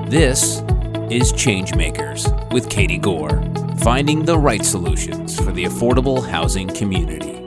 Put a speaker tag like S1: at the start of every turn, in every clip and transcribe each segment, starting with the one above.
S1: This is ChangeMakers with Katie Gore, finding the right solutions for the affordable housing community.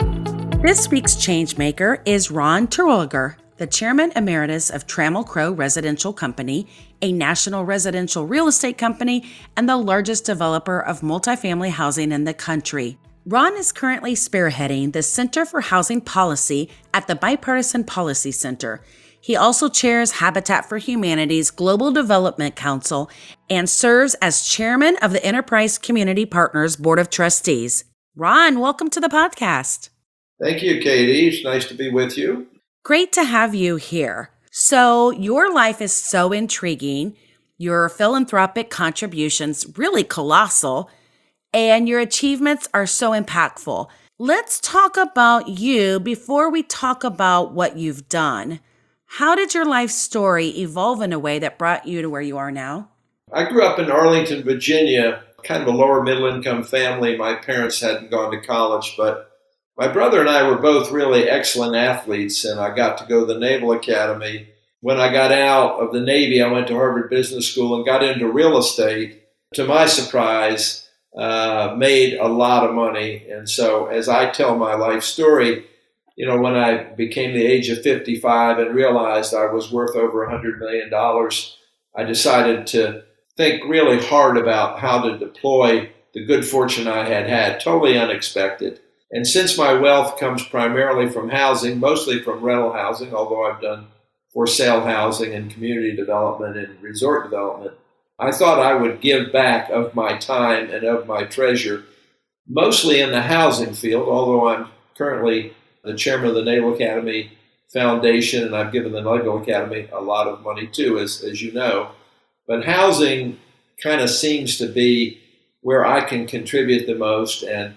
S2: This week's ChangeMaker is Ron Terwilliger, the Chairman Emeritus of Trammell Residential Company, a national residential real estate company and the largest developer of multifamily housing in the country. Ron is currently spearheading the Center for Housing Policy at the Bipartisan Policy Center. He also chairs Habitat for Humanity's Global Development Council and serves as chairman of the Enterprise Community Partners Board of Trustees. Ron, welcome to the podcast.
S3: Thank you, Katie. It's nice to be with you.
S2: Great to have you here. So your life is so intriguing, your philanthropic contributions really colossal, and your achievements are so impactful. Let's talk about you before we talk about what you've done. How did your life story evolve in a way that brought you to where you are now?
S3: I grew up in Arlington, Virginia, kind of a lower middle income family. My parents hadn't gone to college, but my brother and I were both really excellent athletes, and I got to go to the Naval Academy. When I got out of the Navy, I went to Harvard Business School and got into real estate. To my surprise, made a lot of money. And so as I tell my life story, when I became the age of 55 and realized I was worth over $100 million, I decided to think really hard about how to deploy the good fortune I had had, totally unexpected. And since my wealth comes primarily from housing, mostly from rental housing, although I've done for sale housing and community development and resort development, I thought I would give back of my time and of my treasure, mostly in the housing field, although I'm currently the chairman of the Naval Academy Foundation, and I've given the Naval Academy a lot of money too, as you know. But housing kind of seems to be where I can contribute the most. And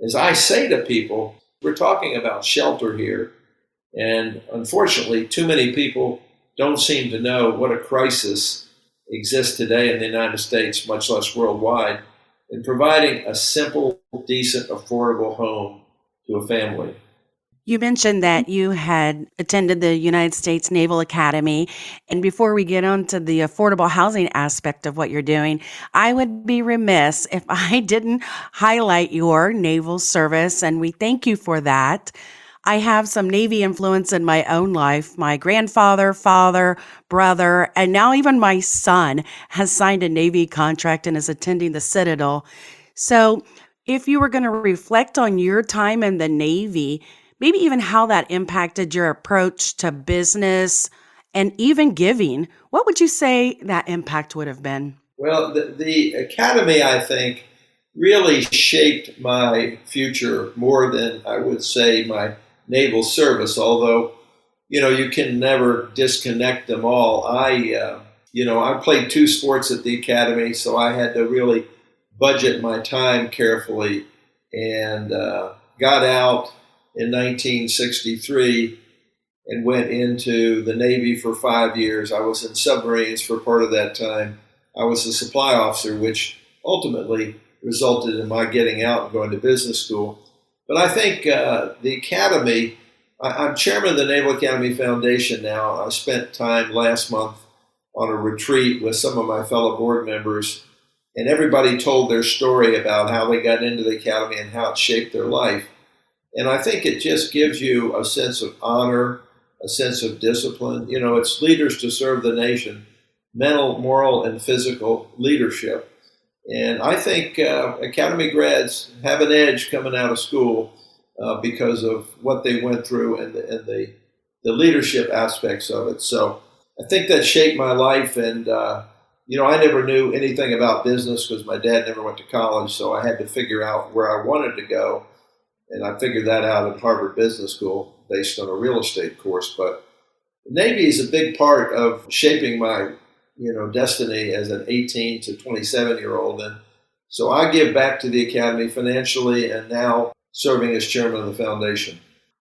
S3: as I say to people, we're talking about shelter here. And unfortunately, too many people don't seem to know what a crisis exists today in the United States, much less worldwide, in providing a simple, decent, affordable home to a family.
S2: You mentioned that you had attended the United States Naval Academy. And before we get on to the affordable housing aspect of what you're doing, I would be remiss if I didn't highlight your naval service, and we thank you for that. I have some Navy influence in my own life. My grandfather, father, brother, and now even my son has signed a Navy contract and is attending the Citadel. So if you were going to reflect on your time in the Navy, maybe even how that impacted your approach to business and even giving, what would you say that impact would have been?
S3: Well, the Academy, I think, really shaped my future more than I would say my naval service, although, you can never disconnect them all. I played two sports at the Academy, so I had to really budget my time carefully and got out in 1963 and went into the Navy for 5 years. I was in submarines for part of that time. I was a supply officer, which ultimately resulted in my getting out and going to business school. But I think the Academy, I'm chairman of the Naval Academy Foundation now. I spent time last month on a retreat with some of my fellow board members, and everybody told their story about how they got into the Academy and how it shaped their life. And I think it just gives you a sense of honor, a sense of discipline. It's leaders to serve the nation, mental, moral, and physical leadership. And I think Academy grads have an edge coming out of school because of what they went through and the leadership aspects of it. So I think that shaped my life. And, I never knew anything about business because my dad never went to college. So I had to figure out where I wanted to go. And I figured that out at Harvard Business School based on a real estate course. But the Navy is a big part of shaping my, destiny as an 18 to 27-year-old. And so I give back to the Academy financially and now serving as chairman of the foundation.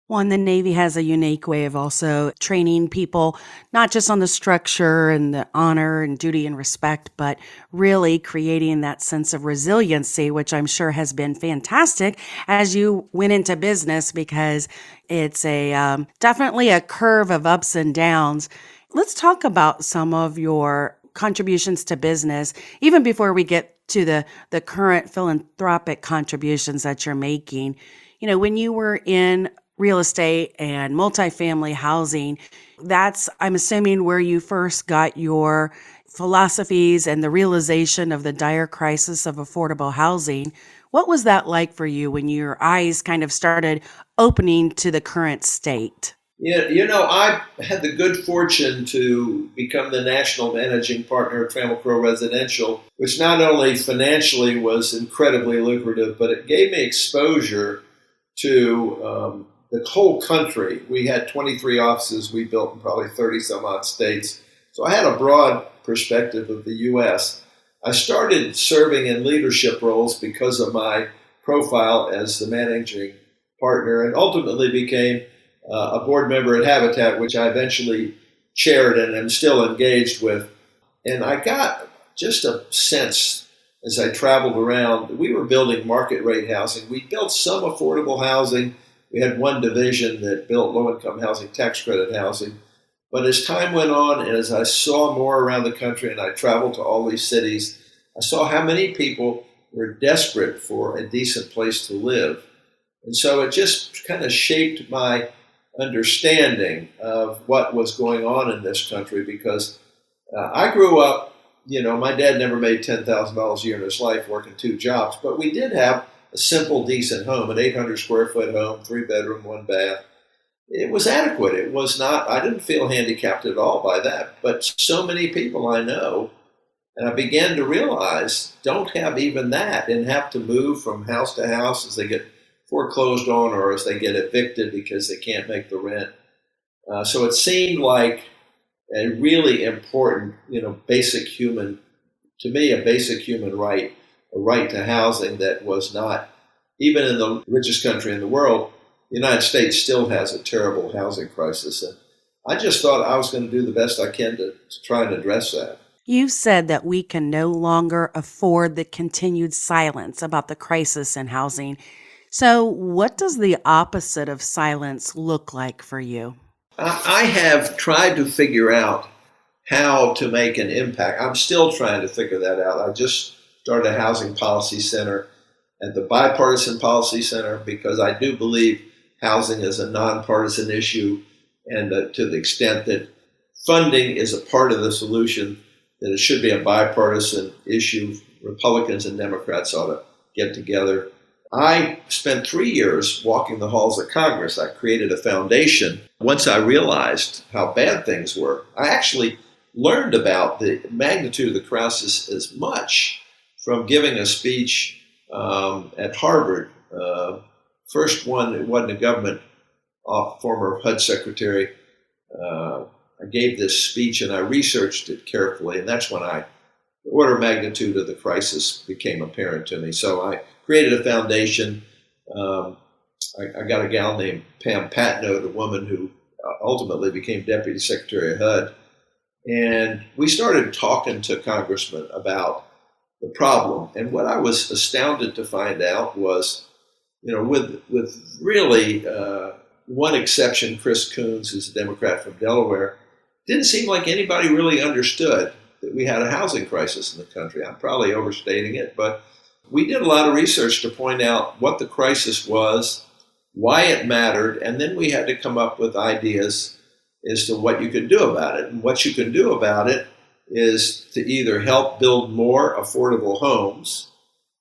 S2: Well, and the Navy has a unique way of also training people, not just on the structure and the honor and duty and respect, but really creating that sense of resiliency, which I'm sure has been fantastic as you went into business, because it's definitely a curve of ups and downs. Let's talk about some of your contributions to business, even before we get to the current philanthropic contributions that you're making. When you were in real estate and multifamily housing, that's, I'm assuming, where you first got your philosophies and the realization of the dire crisis of affordable housing. What was that like for you when your eyes kind of started opening to the current state?
S3: Yeah, I had the good fortune to become the national managing partner of Trammell Residential, which not only financially was incredibly lucrative, but it gave me exposure to the whole country. We had 23 offices we built in probably 30 some odd states. So I had a broad perspective of the U.S. I started serving in leadership roles because of my profile as the managing partner, and ultimately became a board member at Habitat, which I eventually chaired and am still engaged with. And I got just a sense as I traveled around that we were building market rate housing. We built some affordable housing. We had one division that built low-income housing, tax credit housing. But as time went on and as I saw more around the country and I traveled to all these cities, I saw how many people were desperate for a decent place to live. And so it just kind of shaped my understanding of what was going on in this country, because I grew up, my dad never made $10,000 a year in his life working two jobs, but we did have a simple, decent home, an 800 square foot home, 3-bedroom, 1-bath. It was adequate. It was not, I didn't feel handicapped at all by that. But so many people I know, and I began to realize, don't have even that and have to move from house to house as they get foreclosed on or as they get evicted because they can't make the rent. So it seemed like a really important, basic human, to me, a basic human right, a right to housing that was not, even in the richest country in the world, the United States still has a terrible housing crisis. And I just thought I was going to do the best I can to try and address that.
S2: You said that we can no longer afford the continued silence about the crisis in housing. So, what does the opposite of silence look like for you?
S3: I have tried to figure out how to make an impact. I'm still trying to figure that out. I just started a housing policy center at the Bipartisan Policy Center because I do believe housing is a nonpartisan issue, and to the extent that funding is a part of the solution, that it should be a bipartisan issue. Republicans and Democrats ought to get together. I spent 3 years walking the halls of Congress. I created a foundation. Once I realized how bad things were, I actually learned about the magnitude of the crisis as much from giving a speech at Harvard. First one, it wasn't a government, former HUD secretary. I gave this speech and I researched it carefully, and that's when the order of magnitude of the crisis became apparent to me. So I created a foundation. I got a gal named Pam Patno, a woman who ultimately became Deputy Secretary of HUD. And we started talking to congressmen about the problem. And what I was astounded to find out was, with really one exception, Chris Coons, who's a Democrat from Delaware, didn't seem like anybody really understood that we had a housing crisis in the country. I'm probably overstating it, but we did a lot of research to point out what the crisis was, why it mattered, and then we had to come up with ideas as to what you could do about it. And what you can do about it is to either help build more affordable homes,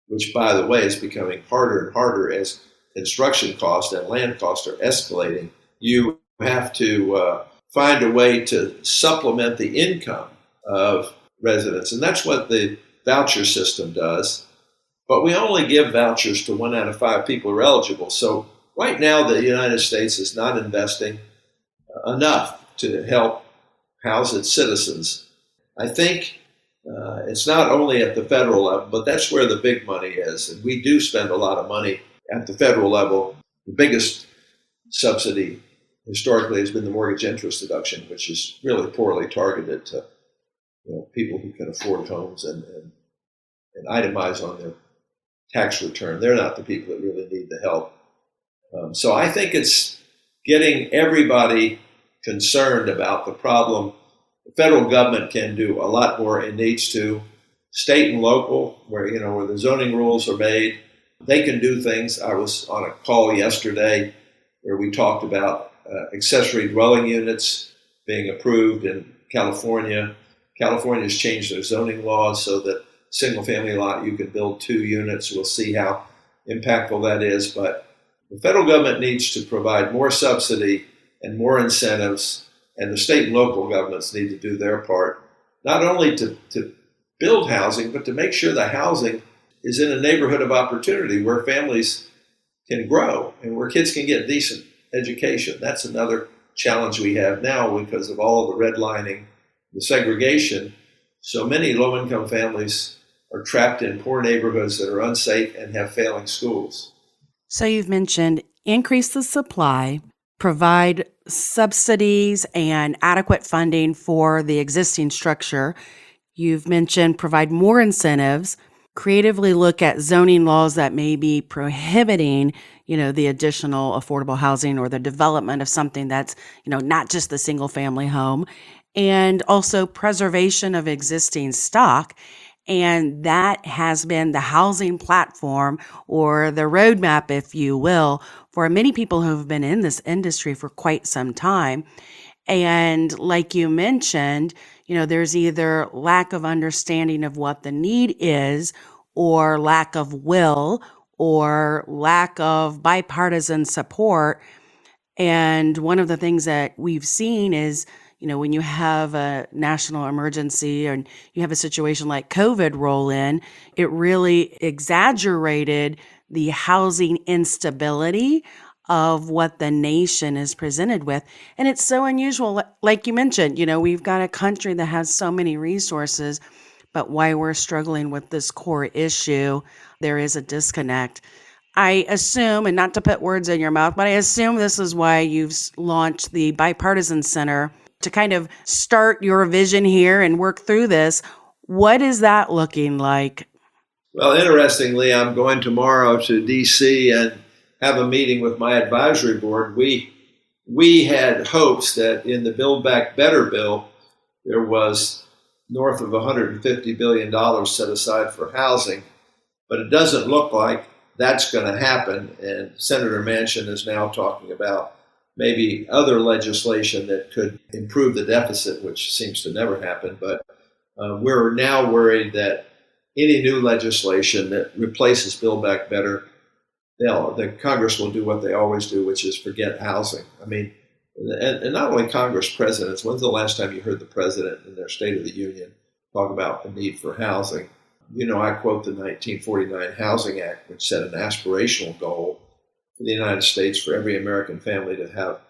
S3: which, by the way, is becoming harder and harder as construction costs and land costs are escalating. You have to find a way to supplement the income of residents, and that's what the voucher system does. But we only give vouchers to 1 out of 5 people who are eligible. So right now, the United States is not investing enough to help house its citizens. I think it's not only at the federal level, but that's where the big money is. And we do spend a lot of money at the federal level. The biggest subsidy historically has been the mortgage interest deduction, which is really poorly targeted to people who can afford homes and itemize on their tax return. They're not the people that really need the help. So I think it's getting everybody concerned about the problem The federal government can do a lot more and needs to. State and local, where the zoning rules are made, they can do things. I was on a call yesterday where we talked about accessory dwelling units being approved in California. California's changed their zoning laws so that single-family lot you can build 2 units. We'll see how impactful that is. But the federal government needs to provide more subsidy and more incentives, and the state and local governments need to do their part, not only to build housing, but to make sure the housing is in a neighborhood of opportunity where families can grow and where kids can get decent education. That's another challenge we have now because of all of the redlining, the segregation. So many low-income families are trapped in poor neighborhoods that are unsafe and have failing schools.
S2: So you've mentioned increase the supply, provide subsidies and adequate funding for the existing structure. You've mentioned provide more incentives, creatively look at zoning laws that may be prohibiting, the additional affordable housing or the development of something that's, not just the single family home, and also preservation of existing stock. And that has been the housing platform or the roadmap, if you will, for many people who have been in this industry for quite some time. And like you mentioned, there's either lack of understanding of what the need is or lack of will or lack of bipartisan support. And one of the things that we've seen is, when you have a national emergency and you have a situation like COVID roll in, it really exaggerated the housing instability of what the nation is presented with. And it's so unusual. Like you mentioned, we've got a country that has so many resources, but why we're struggling with this core issue, there is a disconnect. I assume, and not to put words in your mouth, but I assume this is why you've launched the Bipartisan Center to kind of start your vision here and work through this. What is that looking like?
S3: Well, interestingly, I'm going tomorrow to D.C. and have a meeting with my advisory board. We had hopes that in the Build Back Better bill, there was north of $150 billion set aside for housing, but it doesn't look like that's going to happen. And Senator Manchin is now talking about maybe other legislation that could improve the deficit, which seems to never happen. But we're now worried that any new legislation that replaces Build Back Better, the Congress will do what they always do, which is forget housing. I mean, and not only Congress, presidents. When's the last time you heard the president in their State of the Union talk about the need for housing? I quote the 1949 Housing Act, which set an aspirational goal for the United States for every American family to have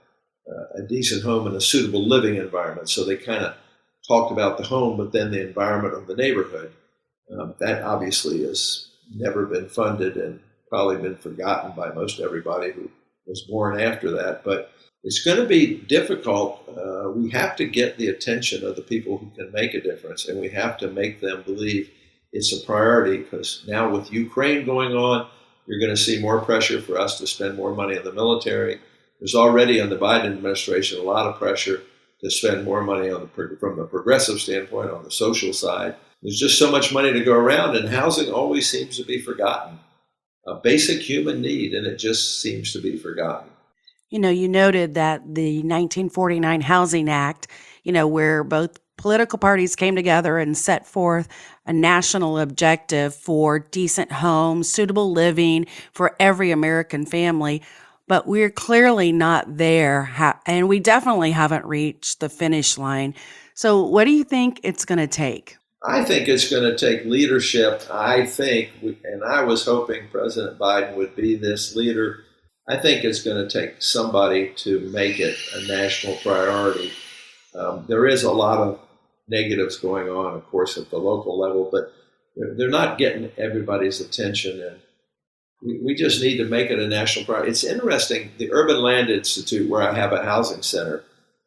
S3: a decent home and a suitable living environment. So they kind of talked about the home, but then the environment of the neighborhood. That obviously has never been funded and probably been forgotten by most everybody who was born after that. But it's going to be difficult. We have to get the attention of the people who can make a difference, and we have to make them believe it's a priority, because now with Ukraine going on, you're going to see more pressure for us to spend more money on the military. There's already on the Biden administration a lot of pressure to spend more money from the progressive standpoint on the social side. There's just so much money to go around, and housing always seems to be forgotten. A basic human need, and it just seems to be forgotten.
S2: You noted that the 1949 Housing Act, where both political parties came together and set forth a national objective for decent homes, suitable living for every American family. But we're clearly not there, and we definitely haven't reached the finish line. So what do you think it's going to take?
S3: I think it's going to take leadership. And I was hoping President Biden would be this leader. I think it's going to take somebody to make it a national priority. There is a lot of negatives going on, of course, at the local level, but they're not getting everybody's attention. And we just need to make it a national priority. It's interesting, the Urban Land Institute, where I have a housing center,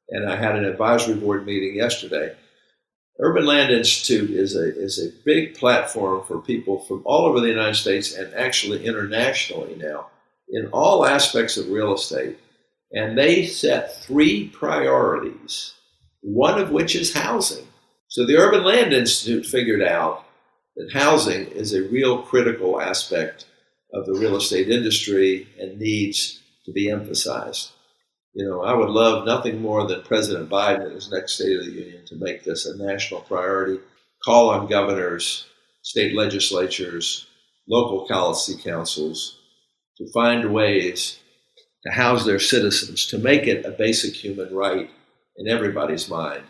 S3: and I had an advisory board meeting yesterday. Urban Land Institute is a big platform for people from all over the United States and actually internationally now in all aspects of real estate. And they set 3 priorities one of which is housing. So the Urban Land Institute figured out that housing is a real critical aspect of the real estate industry and needs to be emphasized. I would love nothing more than President Biden in his next State of the Union to make this a national priority, call on governors, state legislatures, local policy councils to find ways to house their citizens, to make it a basic human right in everybody's mind.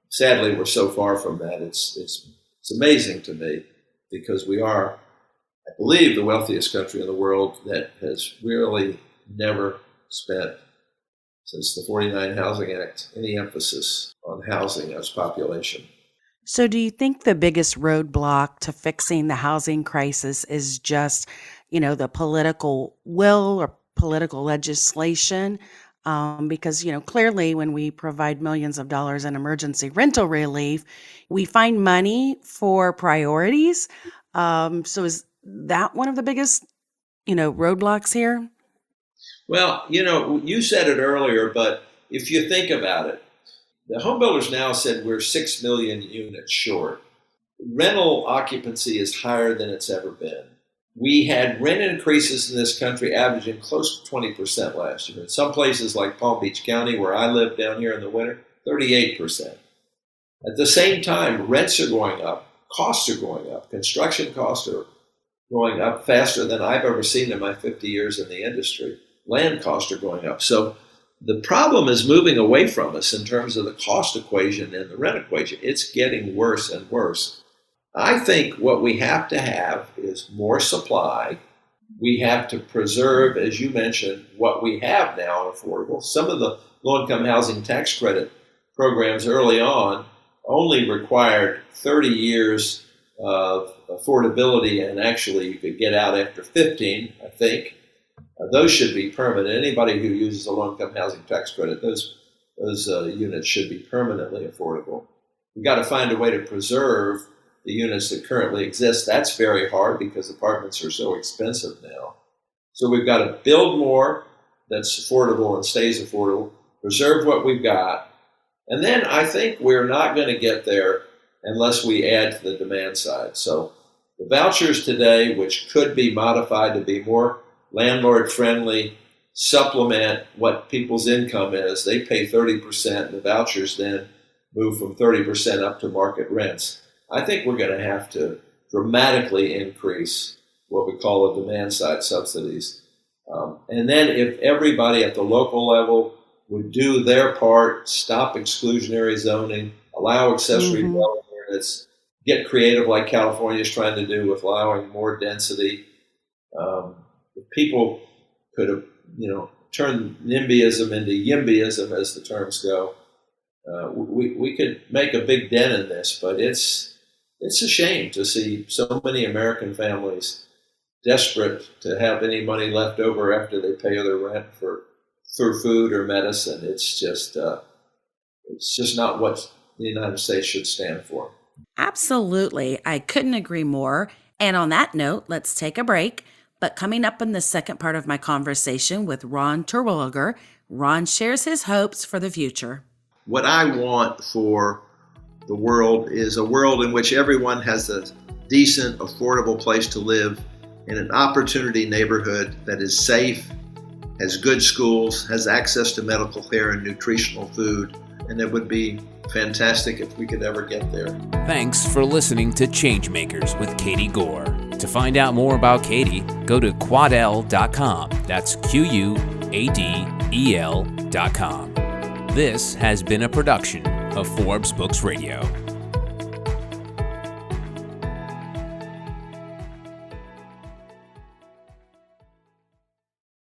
S3: Sadly, we're so far from that. It's amazing to me because we are, I believe, the wealthiest country in the world that has really never spent, since the 49 Housing Act, any emphasis on housing as population.
S2: So do you think the biggest roadblock to fixing the housing crisis is just, the political will or political legislation? Because, clearly when we provide millions of dollars in emergency rental relief, we find money for priorities. So is that one of the biggest, roadblocks here?
S3: Well, you said it earlier, but if you think about it, the home builders now said we're 6 million units short. Rental occupancy is higher than it's ever been. We had rent increases in this country averaging close to 20% last year. In some places like Palm Beach County, where I live down here in the winter, 38%. At the same time, rents are going up, costs are going up, construction costs are going up faster than I've ever seen in my 50 years in the industry. Land costs are going up. So the problem is moving away from us in terms of the cost equation and the rent equation. It's getting worse and worse. I think what we have to have is more supply. We have to preserve, as you mentioned, what we have now affordable. Some of the low-income housing tax credit programs early on only required 30 years of affordability, and actually you could get out after 15, I think. Those should be permanent. Anybody who uses a low-income housing tax credit, those units should be permanently affordable. We've got to find a way to preserve the units that currently exist. That's very hard because apartments are so expensive now. So we've got to build more that's affordable and stays affordable, preserve what we've got, and then I think we're not going to get there unless we add to the demand side. So the vouchers today, which could be modified to be more landlord-friendly, supplement what people's income is. They pay 30%, and the vouchers then move from 30% up to market rents. I think we're going to have to dramatically increase what we call the demand-side subsidies. And then if everybody at the local level would do their part, stop exclusionary zoning, allow accessory dwelling units, get creative like California is trying to do with allowing more density. If people could have, turned NIMBYism into YIMBYism, as the terms go, we could make a big dent in this. But it's a shame to see so many American families desperate to have any money left over after they pay their rent for food or medicine. It's just not what the United States should stand for.
S2: Absolutely. I couldn't agree more. And on that note, let's take a break. But coming up in the second part of my conversation with Ron Terwilliger, Ron shares his hopes for the future.
S3: What I want for the world is a world in which everyone has a decent, affordable place to live in an opportunity neighborhood that is safe, has good schools, has access to medical care and nutritional food, and it would be fantastic if we could ever get there.
S1: Thanks for listening to ChangeMakers with Katie Gore. To find out more about Katie, go to quadel.com. That's QUADEL.com. This has been a production of Forbes Books Radio.